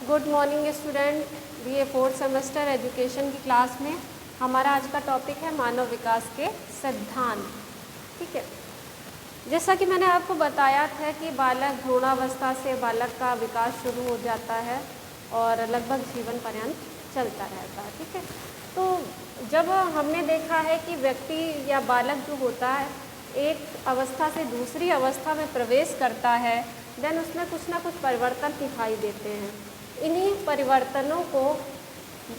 Good morning student. BA fourth semester education की class में हमारा आज का टॉपिक है मानव विकास के सिद्धांत। ठीक है, जैसा कि मैंने आपको बताया था कि बालक भ्रूणावस्था से बालक का विकास शुरू हो जाता है और लगभग जीवन पर्यंत चलता रहता है। ठीक है, तो जब हमने देखा है कि व्यक्ति या बालक जो होता है एक अवस्था से दूसरी अवस्था में प्रवेश करता है, देन उसमें कुछ ना कुछ परिवर्तन दिखाई देते हैं। इन्हीं परिवर्तनों को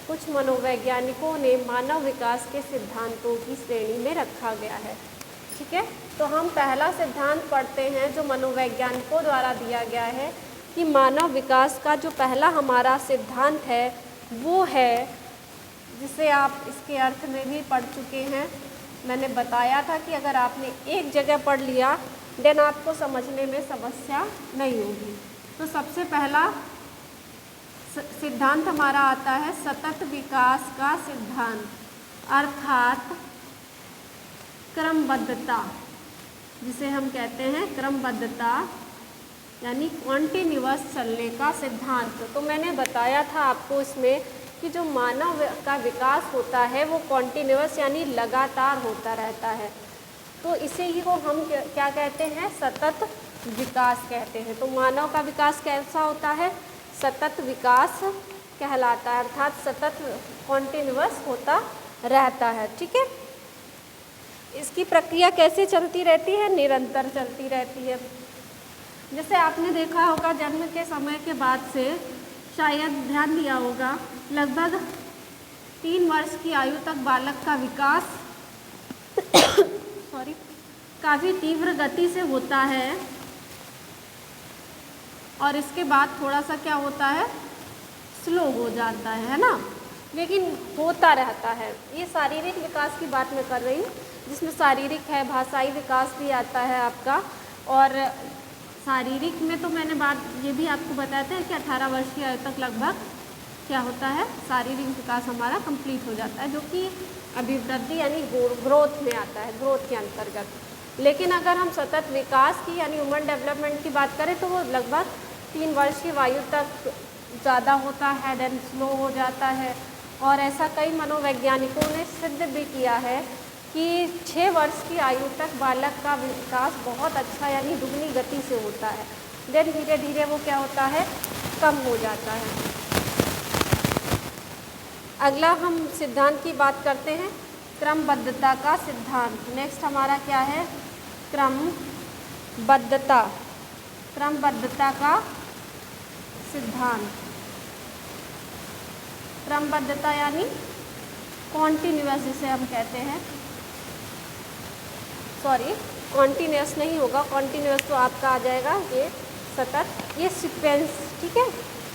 कुछ मनोवैज्ञानिकों ने मानव विकास के सिद्धांतों की श्रेणी में रखा गया है। ठीक है, तो हम पहला सिद्धांत पढ़ते हैं जो मनोवैज्ञानिकों द्वारा दिया गया है कि मानव विकास का जो पहला हमारा सिद्धांत है वो है, जिसे आप इसके अर्थ में भी पढ़ चुके हैं। मैंने बताया था कि अगर आपने एक जगह पढ़ लिया देन आपको समझने में समस्या नहीं होगी। तो सबसे पहला सिद्धांत हमारा आता है सतत विकास का सिद्धांत, अर्थात क्रमबद्धता, जिसे हम कहते हैं क्रमबद्धता यानी कॉन्टिन्यूअस चलने का सिद्धांत। तो मैंने बताया था आपको इसमें कि जो मानव का विकास होता है वो कॉन्टिन्यूअस यानी लगातार होता रहता है। तो इसे ही को हम क्या कहते हैं, सतत विकास कहते हैं। तो मानव का विकास कैसा होता है, सतत विकास कहलाता है, अर्थात सतत कॉन्टिन्यूअस होता रहता है। ठीक है, इसकी प्रक्रिया कैसे चलती रहती है, निरंतर चलती रहती है। जैसे आपने देखा होगा जन्म के समय के बाद से, शायद ध्यान दिया होगा, लगभग 3 वर्ष की आयु तक बालक का विकास काफ़ी तीव्र गति से होता है और इसके बाद थोड़ा सा क्या होता है, स्लो हो जाता है ना, लेकिन होता रहता है। ये शारीरिक विकास की बात मैं कर रही हूँ, जिसमें शारीरिक है, भाषाई विकास भी आता है आपका। और शारीरिक में तो मैंने बात ये भी आपको बताते हैं कि 18 वर्ष की आयु तक लगभग क्या होता है, शारीरिक विकास हमारा कंप्लीट हो जाता है, जो कि अभिवृद्धि यानी ग्रोथ में आता है, ग्रोथ के अंतर्गत। लेकिन अगर हम सतत विकास की यानी ह्यूमन डेवलपमेंट की बात करें तो वो लगभग 3 वर्ष की आयु तक ज़्यादा होता है, देन स्लो हो जाता है। और ऐसा कई मनोवैज्ञानिकों ने सिद्ध भी किया है कि 6 वर्ष की आयु तक बालक का विकास बहुत अच्छा यानी दुगनी गति से होता है, देन धीरे धीरे वो क्या होता है, कम हो जाता है। अगला हम सिद्धांत की बात करते हैं, क्रमबद्धता का सिद्धांत। नेक्स्ट हमारा क्या है, क्रमबद्धता, क्रमबद्धता का सिद्धांत। क्रमबद्धता यानी कॉन्टिन्यूअस जिसे हम कहते हैं, सॉरी कॉन्टिन्यूअस नहीं होगा, कॉन्टिन्यूअस तो आपका आ जाएगा ये सतत, ये सीक्वेंस। ठीक है,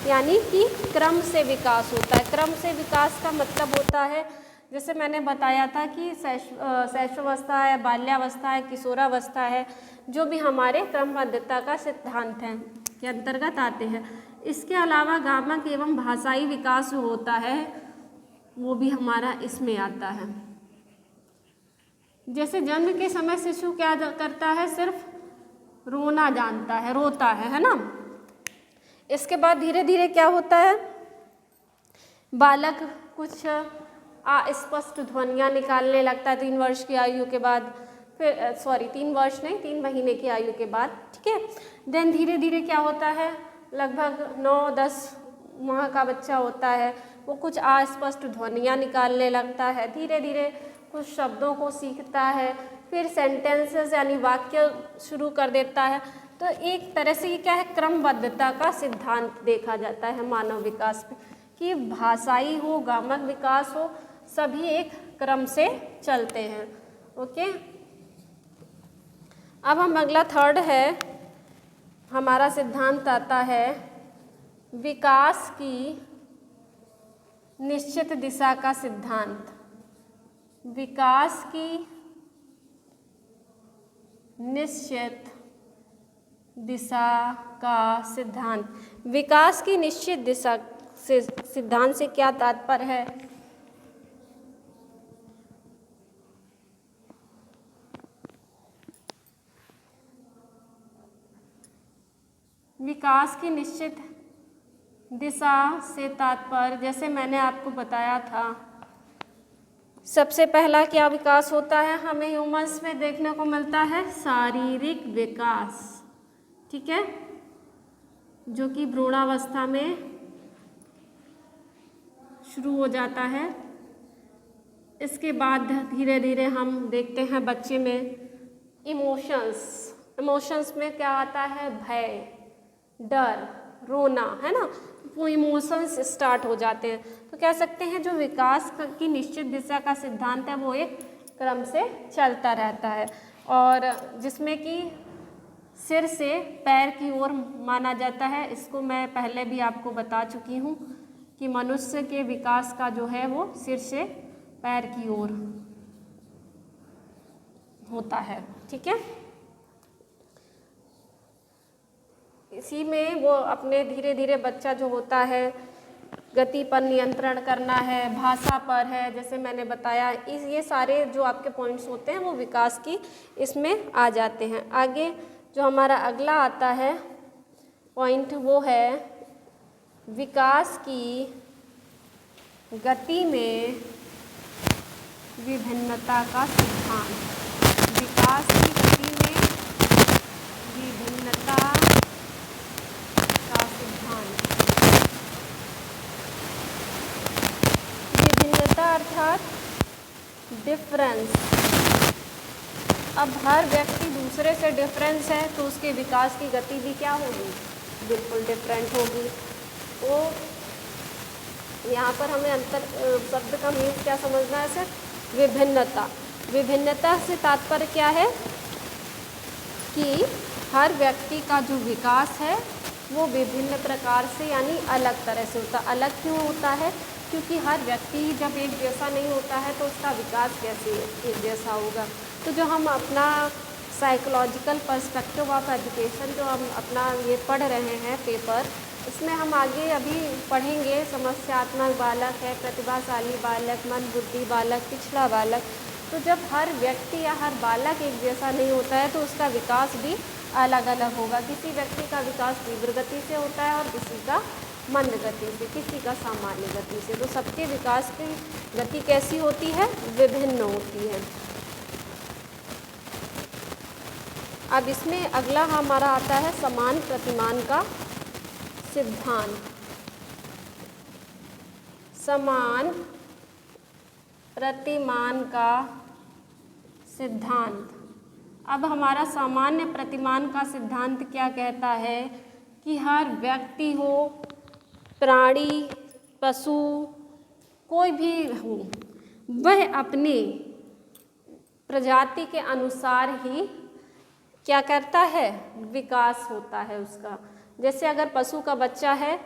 यानी कि क्रम से विकास होता है। क्रम से विकास का मतलब होता है, जैसे मैंने बताया था कि शैशवावस्था है, बाल्यावस्था है, किशोरावस्था है, जो भी हमारे क्रमबद्धता का सिद्धांत है के अंतर्गत आते हैं। इसके अलावा गामक एवं भाषाई विकास जो होता है वो भी हमारा इसमें आता है। जैसे जन्म के समय शिशु क्या करता है, सिर्फ रोना जानता है, रोता है ना। इसके बाद धीरे धीरे क्या होता है, बालक कुछ अस्पष्ट ध्वनियाँ निकालने लगता है 3 वर्ष की आयु के बाद, फिर 3 वर्ष नहीं, 3 महीने की आयु के बाद। ठीक है, देन धीरे धीरे क्या होता है, लगभग 9-10 माह का बच्चा होता है, वो कुछ अस्पष्ट ध्वनियाँ निकालने लगता है, धीरे धीरे कुछ शब्दों को सीखता है, फिर सेंटेंसेस यानी वाक्य शुरू कर देता है। तो एक तरह से ये क्या है, क्रमबद्धता का सिद्धांत देखा जाता है मानव विकास में, कि भाषाई हो, गामक विकास हो, सभी एक क्रम से चलते हैं। ओके, अब हम अगला थर्ड है, हमारा सिद्धांत आता है विकास की निश्चित दिशा का सिद्धांत। विकास की निश्चित दिशा का सिद्धांत। विकास की निश्चित दिशा से सिद्धांत से क्या तात्पर्य है, विकास की निश्चित दिशा से तात्पर्य, जैसे मैंने आपको बताया था, सबसे पहला क्या विकास होता है हमें ह्यूमन्स में देखने को मिलता है? शारीरिक विकास, ठीक है, जो कि भ्रूणावस्था में शुरू हो जाता है। इसके बाद धीरे धीरे हम देखते हैं बच्चे में इमोशंस में क्या आता है? भय, डर, रोना, है ना, वो इमोशंस स्टार्ट हो जाते हैं। तो कह सकते हैं जो विकास की निश्चित दिशा का सिद्धांत है वो एक क्रम से चलता रहता है, और जिसमें कि सिर से पैर की ओर माना जाता है। इसको मैं पहले भी आपको बता चुकी हूँ कि मनुष्य के विकास का जो है वो सिर से पैर की ओर होता है, ठीक है। इसी में वो अपने धीरे धीरे बच्चा जो होता है गति पर नियंत्रण करना है, भाषा पर है, जैसे मैंने बताया, ये सारे जो आपके पॉइंट्स होते हैं वो विकास की इसमें आ जाते हैं। आगे जो हमारा अगला आता है पॉइंट वो है विकास की गति में विभिन्नता का सिद्धांत। विकास की गति में विभिन्नता का सिद्धांत। विभिन्नता अर्थात डिफरेंस। अब हर व्यक्ति दूसरे से डिफरेंस है तो उसके विकास की गति भी क्या होगी? बिल्कुल डिफरेंट होगी। तो यहाँ पर हमें अंतर शब्द का मीनिंग क्या समझना है सर? विभिन्नता। विभिन्नता से तात्पर्य क्या है कि हर व्यक्ति का जो विकास है वो विभिन्न प्रकार से यानी अलग तरह से होता है। अलग क्यों होता है? क्योंकि हर व्यक्ति जब एक जैसा नहीं होता है तो उसका विकास कैसे एक जैसा होगा। तो जो हम अपना साइकोलॉजिकल पर्सपेक्टिव ऑफ एजुकेशन जो हम अपना ये पढ़ रहे हैं पेपर, इसमें हम आगे अभी पढ़ेंगे समस्यात्मक बालक है, प्रतिभाशाली बालक, मंदबुद्धि बालक, पिछड़ा बालक। तो जब हर व्यक्ति या हर बालक एक जैसा नहीं होता है तो उसका विकास भी अलग अलग होगा। किसी व्यक्ति का विकास तीव्र गति से होता है और किसी का मंद गति से, किसी का सामान्य गति से। तो सबके विकास की गति कैसी होती है? विभिन्न होती है। अब इसमें अगला हमारा आता है समान प्रतिमान का सिद्धांत। समान प्रतिमान का सिद्धांत। अब हमारा सामान्य प्रतिमान का सिद्धांत क्या कहता है कि हर व्यक्ति हो, प्राणी, पशु, कोई भी हो, वह अपने प्रजाति के अनुसार ही क्या करता है? विकास होता है उसका। जैसे अगर पशु का बच्चा है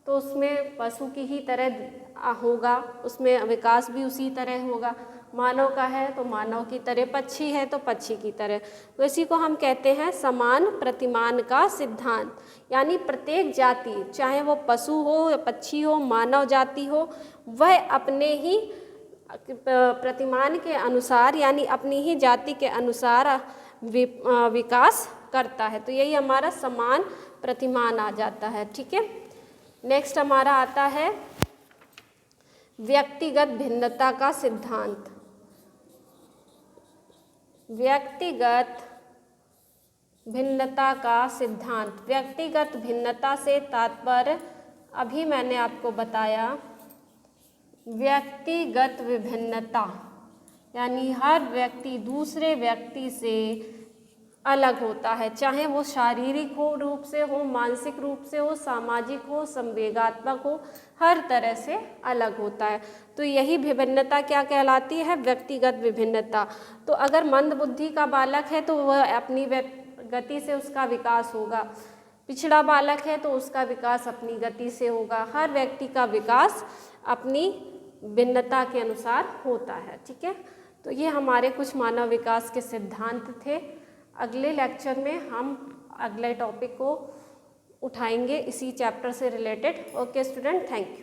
तो उसमें पशु की ही तरह होगा, उसमें विकास भी उसी तरह होगा। मानव का है तो मानव की तरह, पक्षी है तो पक्षी की तरह। तो इसी को हम कहते हैं समान प्रतिमान का सिद्धांत। यानी प्रत्येक जाति, चाहे वो पशु हो या पक्षी हो, मानव जाति हो, वह अपने ही प्रतिमान के अनुसार यानी अपनी ही जाति के अनुसार विकास करता है। तो यही हमारा समान प्रतिमान आ जाता है, ठीक है। नेक्स्ट हमारा आता है व्यक्तिगत भिन्नता का सिद्धांत। व्यक्तिगत भिन्नता का सिद्धांत। व्यक्तिगत भिन्नता से तात्पर्य अभी मैंने आपको बताया व्यक्तिगत विभिन्नता यानी हर व्यक्ति दूसरे व्यक्ति से अलग होता है, चाहे वो शारीरिक हो रूप से हो, मानसिक रूप से हो, सामाजिक हो, संवेगात्मक हो, हर तरह से अलग होता है। तो यही विभिन्नता क्या कहलाती है? व्यक्तिगत विभिन्नता। तो अगर मंद बुद्धि का बालक है तो वह अपनी गति से उसका विकास होगा, पिछड़ा बालक है तो उसका विकास अपनी गति से होगा। हर व्यक्ति का विकास अपनी भिन्नता के अनुसार होता है, ठीक है। तो ये हमारे कुछ मानव विकास के सिद्धांत थे। अगले लेक्चर में हम अगले टॉपिक को उठाएंगे इसी चैप्टर से related. Okay student, thank you.